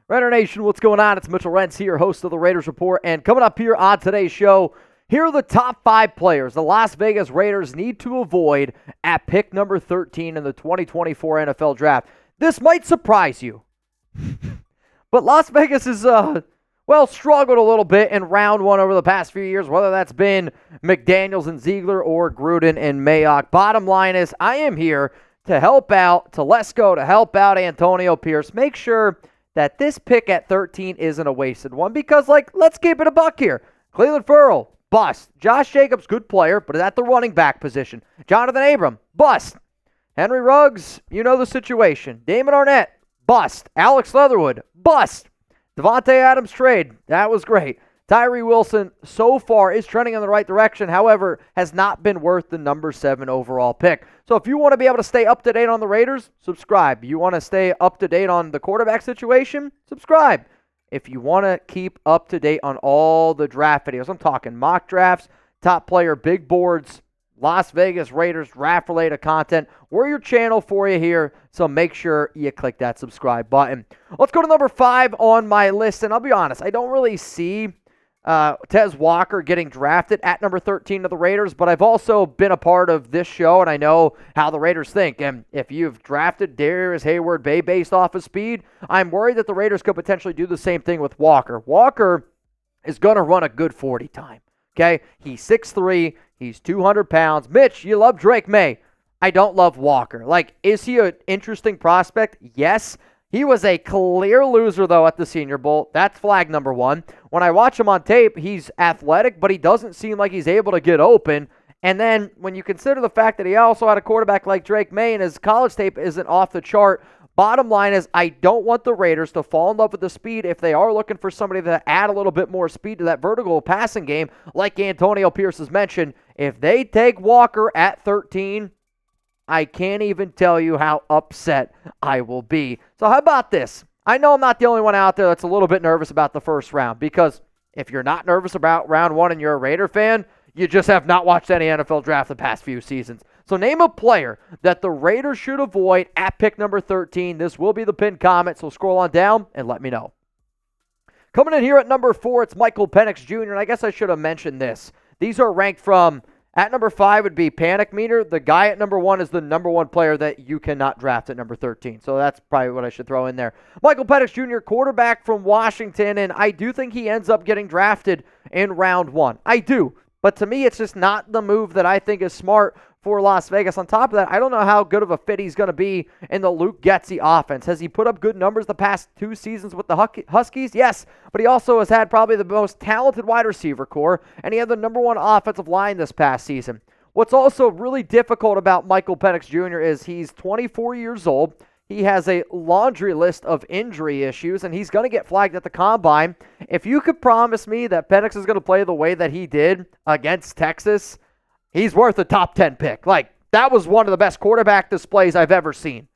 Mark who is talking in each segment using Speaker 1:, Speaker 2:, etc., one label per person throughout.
Speaker 1: Raider Nation, what's going on? It's Mitchell Renz here, host of the Raiders Report, and coming up here on today's show, here are the top 5 players the Las Vegas Raiders need to avoid at pick number 13 in the 2024 NFL Draft. This might surprise you, but Las Vegas has, struggled a little bit in round 1 over the past few years, whether that's been McDaniels and Ziegler or Gruden and Mayock. Bottom line is, I am here to help out Telesco, to help out Antonio Pierce. Make sure that this pick at 13 isn't a wasted one because, let's keep it a buck here. Clelin Ferrell, bust. Josh Jacobs, good player, but at the running back position. Johnathan Abram, bust. Henry Ruggs, you know the situation. Damon Arnette, bust. Alex Leatherwood, bust. Davante Adams trade, that was great. Tyree Wilson, so far, is trending in the right direction, however, has not been worth the number 7 overall pick. So if you want to be able to stay up to date on the Raiders, subscribe. You want to stay up to date on the quarterback situation, subscribe. If you want to keep up to date on all the draft videos, I'm talking mock drafts, top player, big boards, Las Vegas Raiders draft-related content, we're your channel for you here, so make sure you click that subscribe button. Let's go to number 5 on my list, and I'll be honest, I don't really see Tez Walker getting drafted at number 13 to the Raiders, but I've also been a part of this show, and I know how the Raiders think. And if you've drafted Darius Hayward-Bay based off of speed, I'm worried that the Raiders could potentially do the same thing with Walker. Walker is going to run a good 40 time, okay? He's 6'3", he's 200 pounds. Mitch, you love Drake May. I don't love Walker. Is he an interesting prospect? Yes. He was a clear loser, though, at the Senior Bowl. That's flag number 1. When I watch him on tape, he's athletic, but he doesn't seem like he's able to get open. And then when you consider the fact that he also had a quarterback like Drake May and his college tape isn't off the chart, bottom line is I don't want the Raiders to fall in love with the speed if they are looking for somebody to add a little bit more speed to that vertical passing game, like Antonio Pierce has mentioned. If they take Walker at 13, I can't even tell you how upset I will be. So how about this? I know I'm not the only one out there that's a little bit nervous about the first round, because if you're not nervous about round 1 and you're a Raider fan, you just have not watched any NFL draft the past few seasons. So name a player that the Raiders should avoid at pick number 13. This will be the pinned comment, so scroll on down and let me know. Coming in here at number 4, it's Michael Penix Jr., and I guess I should have mentioned this. These are ranked from, at number 5 would be Panic Meter. The guy at number 1 is the number 1 player that you cannot draft at number 13. So that's probably what I should throw in there. Michael Penix Jr., quarterback from Washington, and I do think he ends up getting drafted in round 1. I do. But to me, it's just not the move that I think is smart for Las Vegas. On top of that, I don't know how good of a fit he's going to be in the Luke Getsy offense. Has he put up good numbers the past 2 seasons with the Huskies? Yes, but he also has had probably the most talented wide receiver core, and he had the number 1 offensive line this past season. What's also really difficult about Michael Penix Jr. is he's 24 years old. He has a laundry list of injury issues, and he's going to get flagged at the combine. If you could promise me that Penix is going to play the way that he did against Texas, he's worth a top 10 pick. That was one of the best quarterback displays I've ever seen.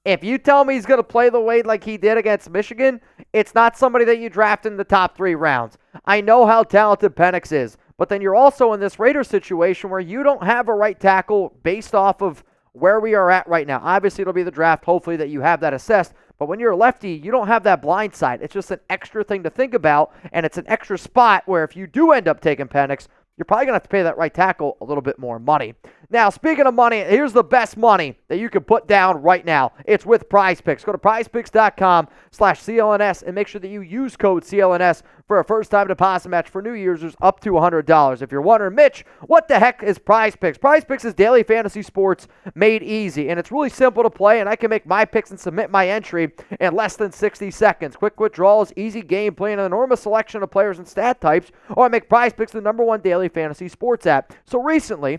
Speaker 1: If you tell me he's going to play the way like he did against Michigan, it's not somebody that you draft in the top 3 rounds. I know how talented Penix is, but then you're also in this Raiders situation where you don't have a right tackle based off of where we are at right now. Obviously, it'll be the draft, hopefully, that you have that assessed. But when you're a lefty, you don't have that blind side. It's just an extra thing to think about, and it's an extra spot where if you do end up taking Penix, you're probably going to have to pay that right tackle a little bit more money. Now, speaking of money, here's the best money that you can put down right now. It's with Prize Picks. Go to prizepicks.com/CLNS and make sure that you use code CLNS for a first-time deposit match for new users up to $100. If you're wondering, Mitch, what the heck is Prize Picks? Prize Picks is daily fantasy sports made easy, and it's really simple to play, and I can make my picks and submit my entry in less than 60 seconds. Quick withdrawals, easy gameplay, and an enormous selection of players and stat types, or I make Prize Picks the number 1 daily fantasy sports app. So recently,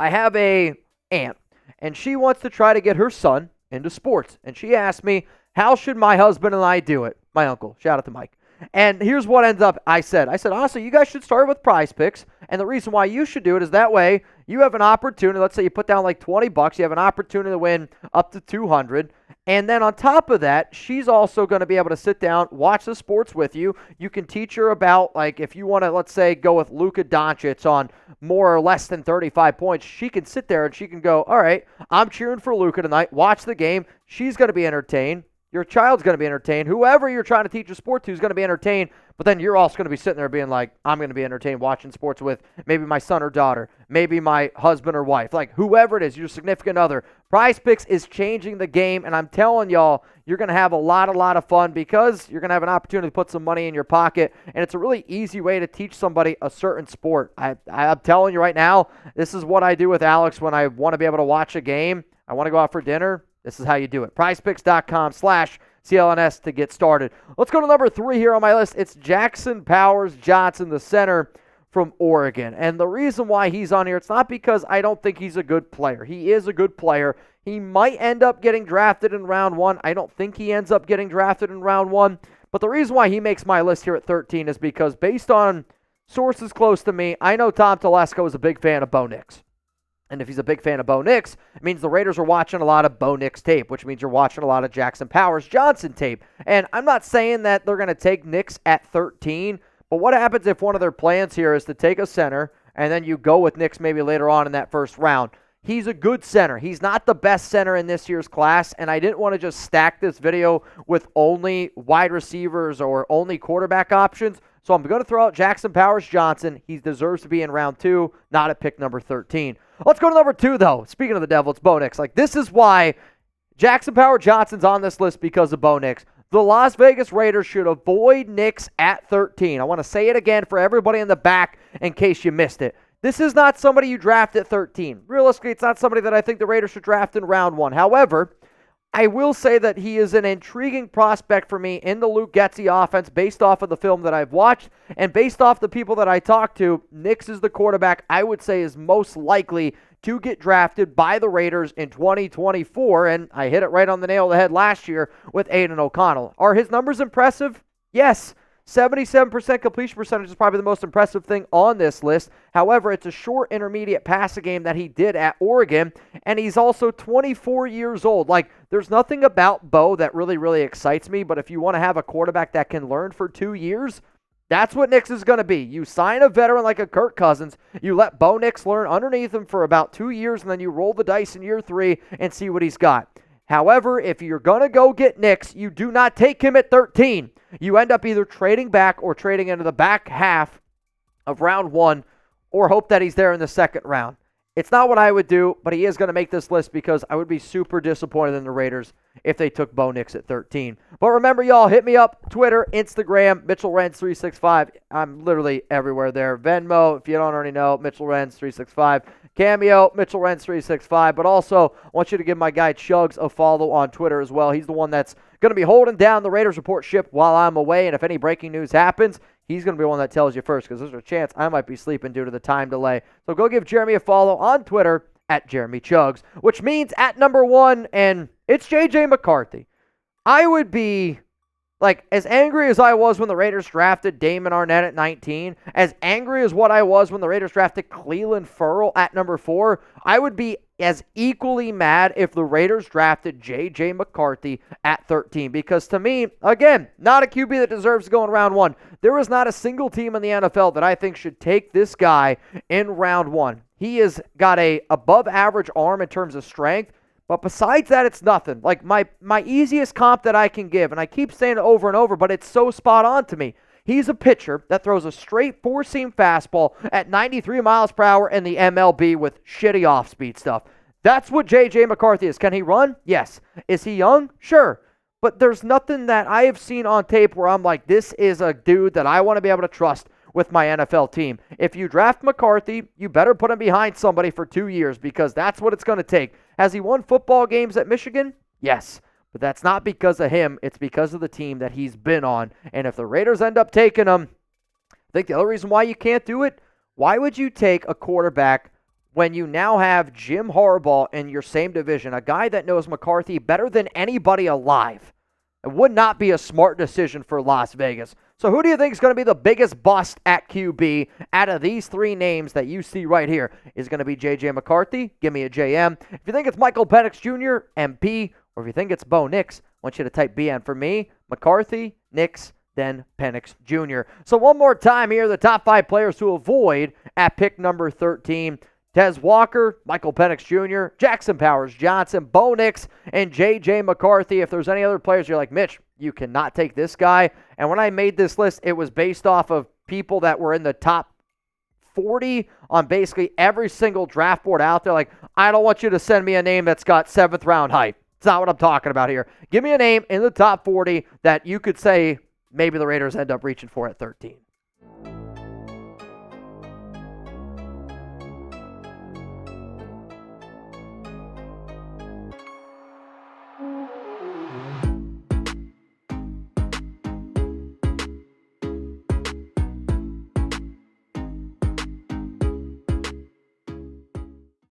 Speaker 1: I have a aunt, and she wants to try to get her son into sports. And she asked me, how should my husband and I do it? My uncle. Shout out to Mike. And here's what ends up I said, honestly, you guys should start with Prize Picks. And the reason why you should do it is that way you have an opportunity. Let's say you put down like $20. You have an opportunity to win up to $200. And then on top of that, she's also going to be able to sit down, watch the sports with you. You can teach her about, like, if you want to, let's say, go with Luka Doncic on more or less than 35 points, she can sit there and she can go, all right, I'm cheering for Luka tonight. Watch the game. She's going to be entertained. your child's going to be entertained. Whoever you're trying to teach a sport to is going to be entertained, but then you're also going to be sitting there being like, I'm going to be entertained watching sports with maybe my son or daughter, maybe my husband or wife, like whoever it is, your significant other. Prize Picks is changing the game, and I'm telling y'all, you're going to have a lot of fun because you're going to have an opportunity to put some money in your pocket, and it's a really easy way to teach somebody a certain sport. I'm telling you right now, this is what I do with Alex when I want to be able to watch a game. I want to go out for dinner. This is how you do it. PrizePicks.com/CLNS to get started. Let's go to number 3 here on my list. It's Jackson Powers Johnson, the center from Oregon. And the reason why he's on here, it's not because I don't think he's a good player. He is a good player. He might end up getting drafted in round 1. I don't think he ends up getting drafted in round 1. But the reason why he makes my list here at 13 is because based on sources close to me, I know Tom Telesco is a big fan of Bo Nix. And if he's a big fan of Bo Nix, it means the Raiders are watching a lot of Bo Nix tape, which means you're watching a lot of Jackson Powers Johnson tape. And I'm not saying that they're going to take Nix at 13, but what happens if one of their plans here is to take a center and then you go with Nix maybe later on in that first round? He's a good center. He's not the best center in this year's class, and I didn't want to just stack this video with only wide receivers or only quarterback options. So I'm going to throw out Jackson Powers Johnson. He deserves to be in round 2, not at pick number 13. Let's go to number 2, though. Speaking of the devil, it's Bo Nix. Like, this is why Jackson Powers Johnson's on this list, because of Bo Nix. The Las Vegas Raiders should avoid Nix at 13. I want to say it again for everybody in the back in case you missed it. This is not somebody you draft at 13. Realistically, it's not somebody that I think the Raiders should draft in round 1. However, I will say that he is an intriguing prospect for me in the Luke Getsy offense based off of the film that I've watched and based off the people that I talked to. Nix is the quarterback I would say is most likely to get drafted by the Raiders in 2024, and I hit it right on the nail of the head last year with Aiden O'Connell. Are his numbers impressive? Yes. 77% completion percentage is probably the most impressive thing on this list. However, it's a short intermediate passing game that he did at Oregon, and he's also 24 years old. Like, there's nothing about Bo that really excites me, but if you want to have a quarterback that can learn for 2 years, that's what Nix is going to be. You sign a veteran like a Kirk Cousins, you let Bo Nix learn underneath him for about 2 years, and then you roll the dice in year 3 and see what he's got. However, if you're going to go get Nix, you do not take him at 13. You end up either trading back or trading into the back half of round 1 or hope that he's there in the second round. It's not what I would do, but he is going to make this list because I would be super disappointed in the Raiders if they took Bo Nix at 13. But remember, y'all, hit me up, Twitter, Instagram, Mitchell Renz 365. I'm literally everywhere there. Venmo, if you don't already know, Mitchell Renz 365. Cameo, Mitchell Renz 365. But also, I want you to give my guy Chugs a follow on Twitter as well. He's the one that's going to be holding down the Raiders Report ship while I'm away. And if any breaking news happens, he's going to be one that tells you first because there's a chance I might be sleeping due to the time delay. So go give Jeremy a follow on Twitter at Jeremy Chugs, which means at number 1, and it's J.J. McCarthy. I would be, like, as angry as I was when the Raiders drafted Damon Arnette at 19, as angry as what I was when the Raiders drafted Clelin Ferrell at number 4, I would be as equally mad if the Raiders drafted J.J. McCarthy at 13. Because to me, again, not a QB that deserves to go in round 1. There is not a single team in the NFL that I think should take this guy in round 1. He has got a above average arm in terms of strength. But besides that, it's nothing. Like, my easiest comp that I can give, and I keep saying it over and over, but it's so spot on to me. He's a pitcher that throws a straight four-seam fastball at 93 miles per hour in the MLB with shitty off-speed stuff. That's what J.J. McCarthy is. Can he run? Yes. Is he young? Sure. But there's nothing that I have seen on tape where I'm like, this is a dude that I want to be able to trust with my NFL team. If you draft McCarthy, you better put him behind somebody for 2 years because that's what it's going to take. Has he won football games at Michigan? Yes. But that's not because of him. It's because of the team that he's been on. And if the Raiders end up taking him, I think the other reason why you can't do it, why would you take a quarterback when you now have Jim Harbaugh in your same division, a guy that knows McCarthy better than anybody alive? It would not be a smart decision for Las Vegas. So who do you think is going to be the biggest bust at QB out of these 3 names that you see right here? Is it going to be J.J. McCarthy? Give me a JM. If you think it's Michael Penix Jr., MP, or if you think it's Bo Nix, I want you to type BN. For me, McCarthy, Nix, then Penix Jr. So one more time here, the top 5 players to avoid at pick number 13. Tez Walker, Michael Penix Jr., Jackson Powers Johnson, Bo Nix, and J.J McCarthy. If there's any other players you're like, Mitch, you cannot take this guy. And when I made this list, it was based off of people that were in the top 40 on basically every single draft board out there. Like, I don't want you to send me a name that's got 7th round hype. It's not what I'm talking about here. Give me a name in the top 40 that you could say maybe the Raiders end up reaching for at 13.